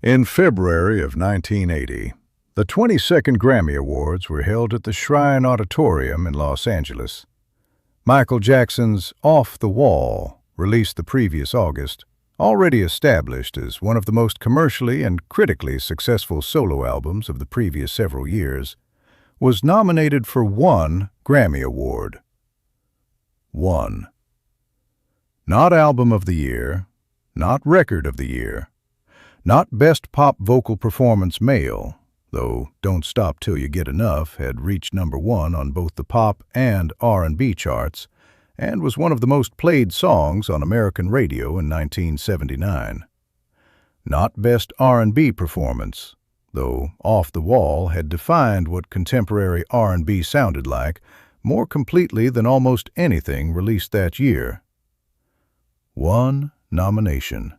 In February of 1980, the 22nd Grammy Awards were held at the Shrine Auditorium in Los Angeles. Michael Jackson's Off the Wall, released the previous August, already established as one of the most commercially and critically successful solo albums of the previous several years, was nominated for one Grammy Award. One. Not Album of the Year, not Record of the Year, not Best Pop Vocal Performance Male, though Don't Stop Till You Get Enough had reached #1 on both the pop and R&B charts, and was one of the most played songs on American radio in 1979. Not Best R&B Performance, though Off the Wall had defined what contemporary R&B sounded like more completely than almost anything released that year. One nomination.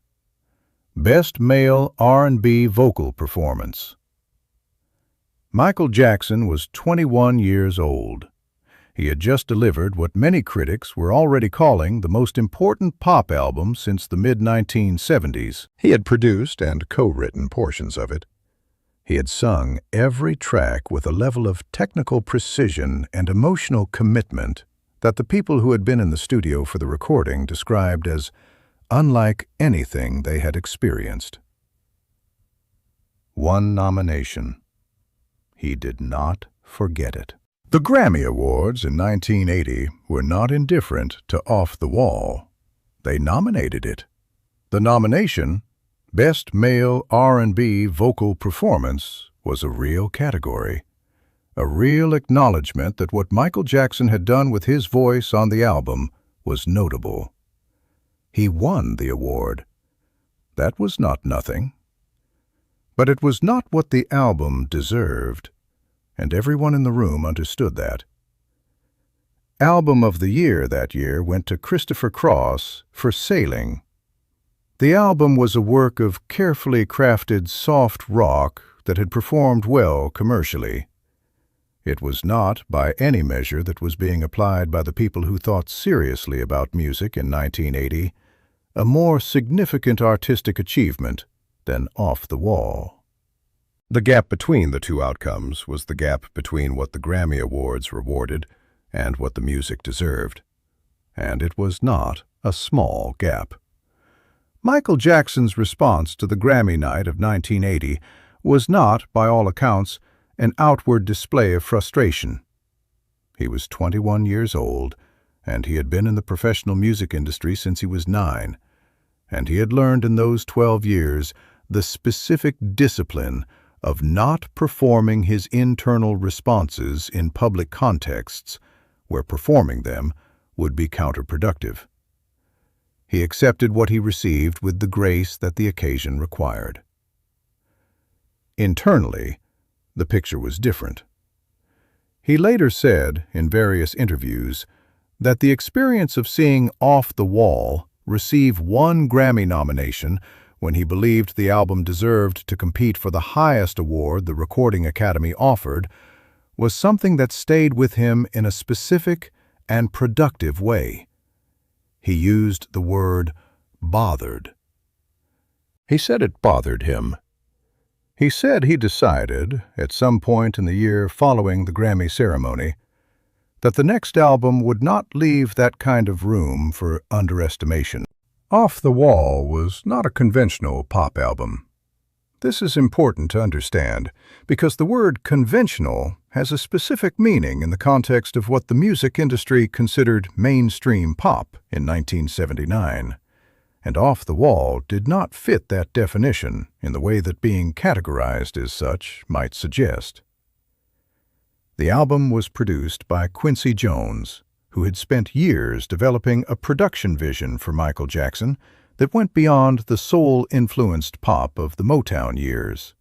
Best Male R&B Vocal Performance. Michael Jackson was 21 years old. He had just delivered what many critics were already calling the most important pop album since the mid-1970s. He had produced and co-written portions of it. He had sung every track with a level of technical precision and emotional commitment that the people who had been in the studio for the recording described as unlike anything they had experienced. One nomination. He did not forget it. The Grammy Awards in 1980 were not indifferent to Off the Wall. They nominated it. The nomination, Best Male R&B Vocal Performance, was a real category. A real acknowledgement that what Michael Jackson had done with his voice on the album was notable. He won the award. That was not nothing. But it was not what the album deserved, and everyone in the room understood that. Album of the Year that year went to Christopher Cross for Sailing. The album was a work of carefully crafted soft rock that had performed well commercially. It was not, by any measure that was being applied by the people who thought seriously about music in 1980, a more significant artistic achievement than Off the Wall. The gap between the two outcomes was the gap between what the Grammy Awards rewarded and what the music deserved. And it was not a small gap. Michael Jackson's response to the Grammy night of 1980 was not, by all accounts, an outward display of frustration. He was 21 years old, and he had been in the professional music industry since he was 9, and he had learned in those 12 years the specific discipline of not performing his internal responses in public contexts where performing them would be counterproductive. He accepted what he received with the grace that the occasion required. Internally, the picture was different. He later said, in various interviews, that the experience of seeing Off the Wall receive one Grammy nomination when he believed the album deserved to compete for the highest award the Recording Academy offered was something that stayed with him in a specific and productive way. He used the word bothered. He said it bothered him. He said he decided, at some point in the year following the Grammy ceremony, that the next album would not leave that kind of room for underestimation. Off the Wall was not a conventional pop album. This is important to understand because the word conventional has a specific meaning in the context of what the music industry considered mainstream pop in 1979. And Off the Wall did not fit that definition in the way that being categorized as such might suggest. The album was produced by Quincy Jones, who had spent years developing a production vision for Michael Jackson that went beyond the soul-influenced pop of the Motown years.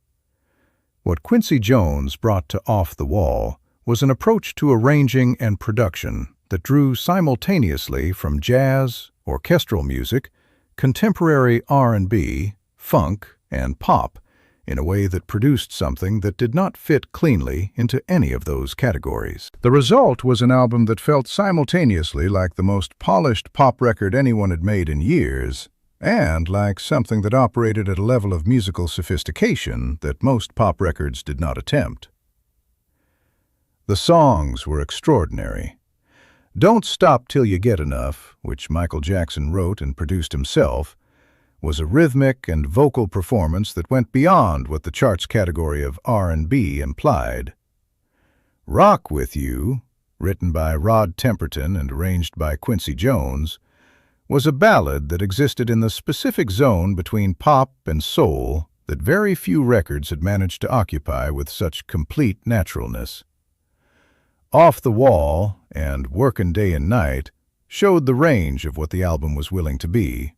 What Quincy Jones brought to Off the Wall was an approach to arranging and production that drew simultaneously from jazz, orchestral music, contemporary R&B, funk, and pop in a way that produced something that did not fit cleanly into any of those categories. The result was an album that felt simultaneously like the most polished pop record anyone had made in years, and like something that operated at a level of musical sophistication that most pop records did not attempt. The songs were extraordinary. Don't Stop Till You Get Enough, which Michael Jackson wrote and produced himself, was a rhythmic and vocal performance that went beyond what the charts category of R&B implied. Rock With You, written by Rod Temperton and arranged by Quincy Jones, was a ballad that existed in the specific zone between pop and soul that very few records had managed to occupy with such complete naturalness. Off the Wall and Workin' Day and Night showed the range of what the album was willing to be.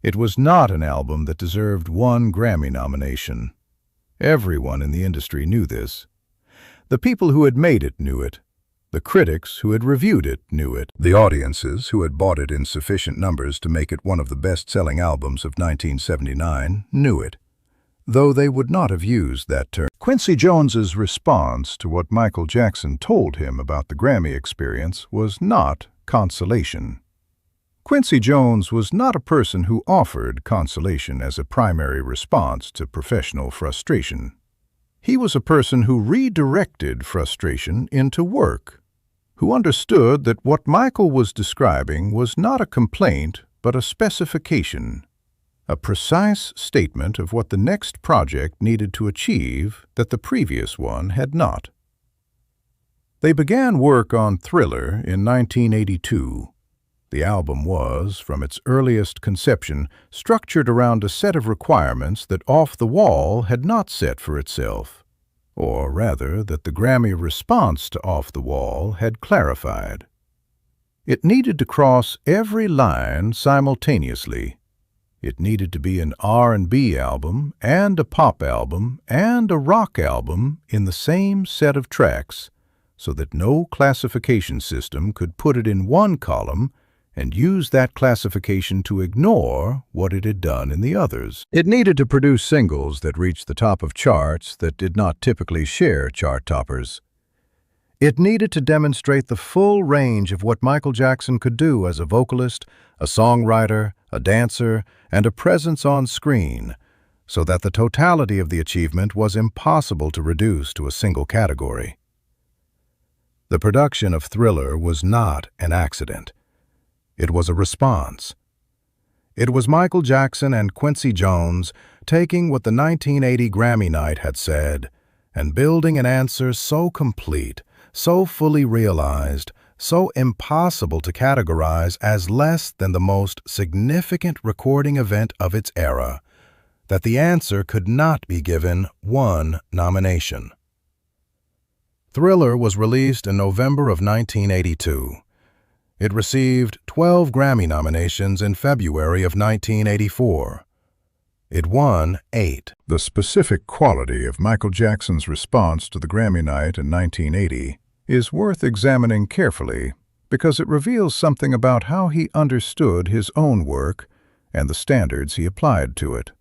It was not an album that deserved one Grammy nomination. Everyone in the industry knew this. The people who had made it knew it. The critics who had reviewed it knew it. The audiences who had bought it in sufficient numbers to make it one of the best-selling albums of 1979 knew it, though they would not have used that term. Quincy Jones's response to what Michael Jackson told him about the Grammy experience was not consolation. Quincy Jones was not a person who offered consolation as a primary response to professional frustration. He was a person who redirected frustration into work, who understood that what Michael was describing was not a complaint but a specification, a precise statement of what the next project needed to achieve that the previous one had not. They began work on Thriller in 1982. The album was, from its earliest conception, structured around a set of requirements that Off the Wall had not set for itself, or rather that the Grammy response to Off the Wall had clarified. It needed to cross every line simultaneously. It needed to be an R&B album and a pop album and a rock album in the same set of tracks, so that no classification system could put it in one column and use that classification to ignore what it had done in the others. It needed to produce singles that reached the top of charts that did not typically share chart toppers. It needed to demonstrate the full range of what Michael Jackson could do as a vocalist, a songwriter, a dancer, and a presence on screen, so that the totality of the achievement was impossible to reduce to a single category. The production of Thriller was not an accident. It was a response. It was Michael Jackson and Quincy Jones taking what the 1980 Grammy night had said and building an answer so complete, so fully realized, so impossible to categorize as less than the most significant recording event of its era, that the answer could not be given one nomination. Thriller was released in November of 1982. It received 12 Grammy nominations in February of 1984. It won 8. The specific quality of Michael Jackson's response to the Grammy night in 1980 is worth examining carefully because it reveals something about how he understood his own work and the standards he applied to it.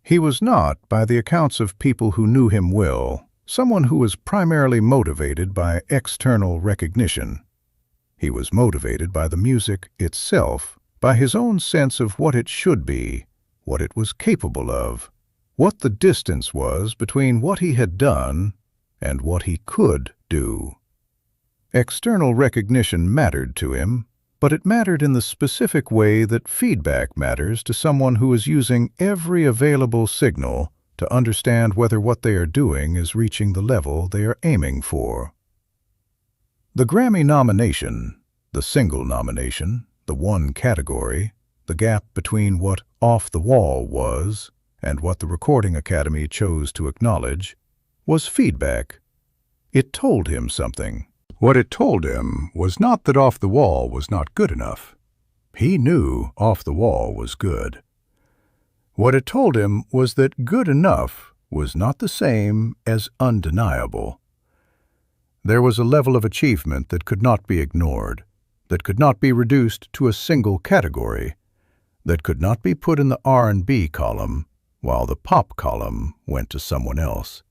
He was not, by the accounts of people who knew him well, someone who was primarily motivated by external recognition. He was motivated by the music itself, by his own sense of what it should be, what it was capable of, what the distance was between what he had done and what he could do. External recognition mattered to him, but it mattered in the specific way that feedback matters to someone who is using every available signal to understand whether what they are doing is reaching the level they are aiming for. The Grammy nomination, the single nomination, the one category, the gap between what Off the Wall was and what the Recording Academy chose to acknowledge, was feedback. It told him something. What it told him was not that Off the Wall was not good enough. He knew Off the Wall was good. What it told him was that good enough was not the same as undeniable. There was a level of achievement that could not be ignored, that could not be reduced to a single category, that could not be put in the R&B column while the pop column went to someone else.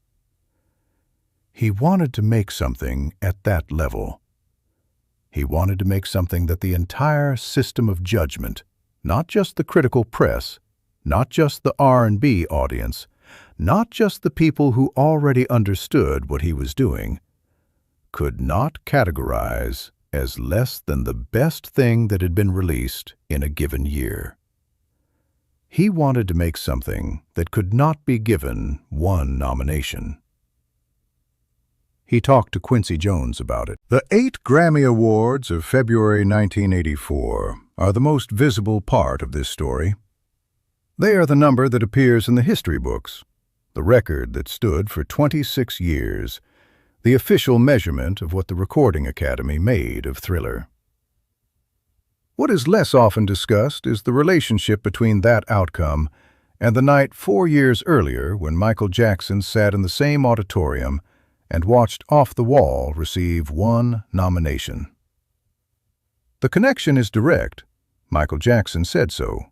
He wanted to make something at that level. He wanted to make something that the entire system of judgment, not just the critical press, not just the R&B audience, not just the people who already understood what he was doing, could not categorize as less than the best thing that had been released in a given year. He wanted to make something that could not be given one nomination. He talked to Quincy Jones about it. The 8 Grammy Awards of February 1984 are the most visible part of this story. They are the number that appears in the history books, the record that stood for 26 years, the official measurement of what the Recording Academy made of Thriller. What is less often discussed is the relationship between that outcome and the night 4 years earlier when Michael Jackson sat in the same auditorium and watched Off the Wall receive 1 nomination. The connection is direct. Michael Jackson said so.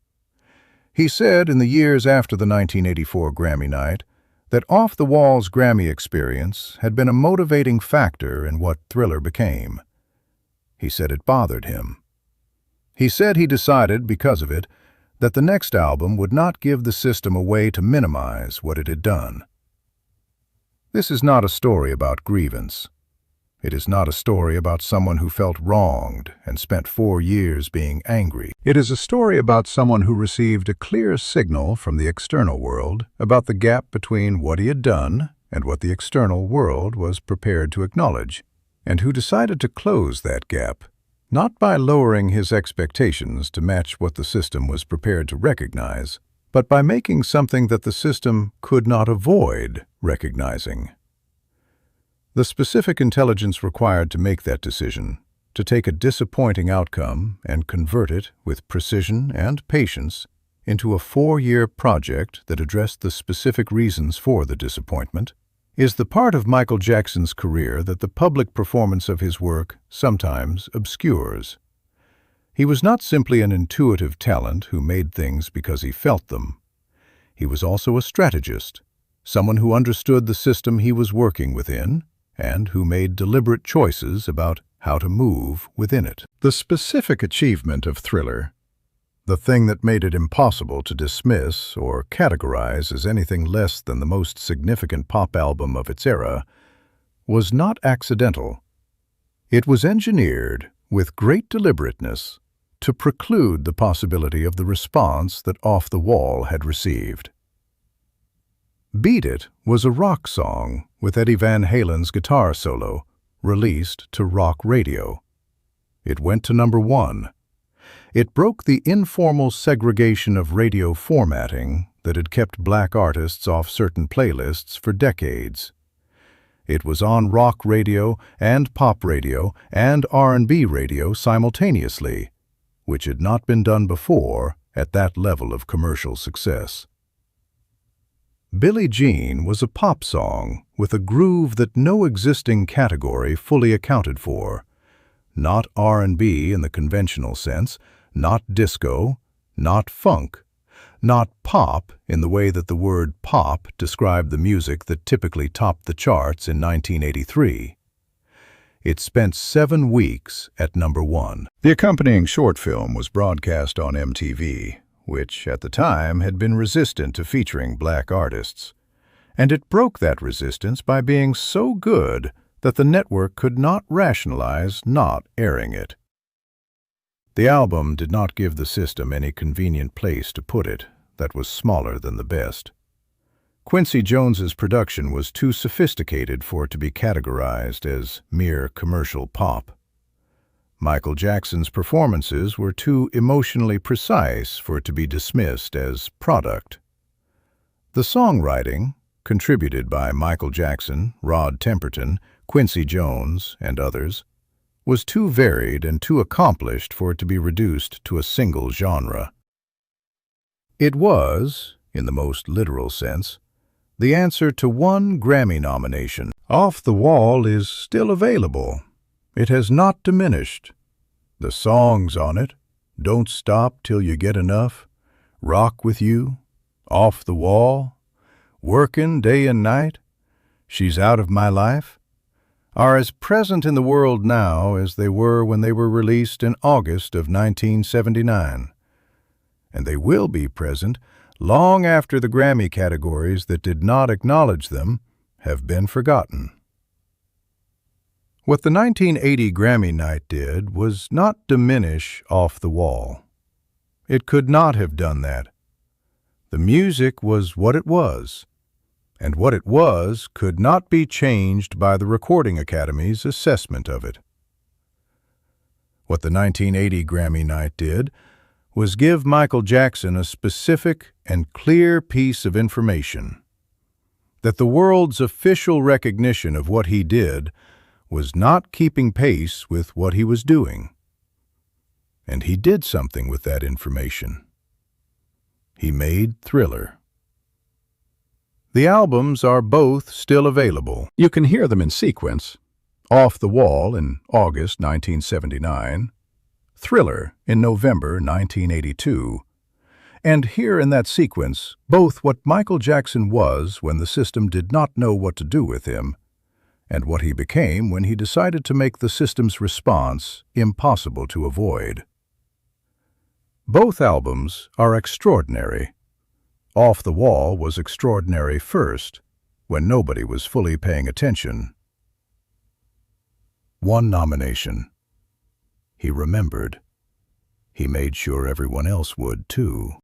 He said in the years after the 1984 Grammy night that Off the Wall's Grammy experience had been a motivating factor in what Thriller became. He said it bothered him. He said he decided, because of it, that the next album would not give the system a way to minimize what it had done. This is not a story about grievance. It is not a story about someone who felt wronged and spent 4 years being angry. It is a story about someone who received a clear signal from the external world about the gap between what he had done and what the external world was prepared to acknowledge, and who decided to close that gap, not by lowering his expectations to match what the system was prepared to recognize, but by making something that the system could not avoid recognizing. The specific intelligence required to make that decision, to take a disappointing outcome and convert it with precision and patience into a 4-year project that addressed the specific reasons for the disappointment, is the part of Michael Jackson's career that the public performance of his work sometimes obscures. He was not simply an intuitive talent who made things because he felt them. He was also a strategist, someone who understood the system he was working within and who made deliberate choices about how to move within it. The specific achievement of Thriller, the thing that made it impossible to dismiss or categorize as anything less than the most significant pop album of its era, was not accidental. It was engineered with great deliberateness to preclude the possibility of the response that Off the Wall had received. Beat It was a rock song with Eddie Van Halen's guitar solo, released to rock radio. It went to number 1. It broke the informal segregation of radio formatting that had kept black artists off certain playlists for decades. It was on rock radio and pop radio and R&B radio simultaneously, which had not been done before at that level of commercial success. Billie Jean was a pop song with a groove that no existing category fully accounted for. Not R&B in the conventional sense, not disco, not funk, not pop in the way that the word pop described the music that typically topped the charts in 1983. It spent 7 weeks at number 1. The accompanying short film was broadcast on MTV, which at the time had been resistant to featuring black artists. And it broke that resistance by being so good that the network could not rationalize not airing it. The album did not give the system any convenient place to put it that was smaller than the best. Quincy Jones's production was too sophisticated for it to be categorized as mere commercial pop. Michael Jackson's performances were too emotionally precise for it to be dismissed as product. The songwriting, contributed by Michael Jackson, Rod Temperton, Quincy Jones, and others, was too varied and too accomplished for it to be reduced to a single genre. It was, in the most literal sense, the answer to 1 Grammy nomination. Off the Wall is still available. It has not diminished. The songs on it, Don't Stop Till You Get Enough, Rock With You, Off the Wall, Workin' Day and Night, She's Out of My Life, are as present in the world now as they were when they were released in August of 1979. and they will be present long after the Grammy categories that did not acknowledge them have been forgotten. What the 1980 Grammy night did was not diminish Off the Wall. It could not have done that. The music was what it was, and what it was could not be changed by the Recording Academy's assessment of it. What the 1980 Grammy night did was give Michael Jackson a specific and clear piece of information: that the world's official recognition of what he did was not keeping pace with what he was doing. And he did something with that information. He made Thriller. The albums are both still available. You can hear them in sequence: Off the Wall in August 1979, Thriller in November 1982, and hear in that sequence both what Michael Jackson was when the system did not know what to do with him, and what he became when he decided to make the system's response impossible to avoid. Both albums are extraordinary. Off the Wall was extraordinary first, when nobody was fully paying attention. One nomination. He remembered. He made sure everyone else would, too.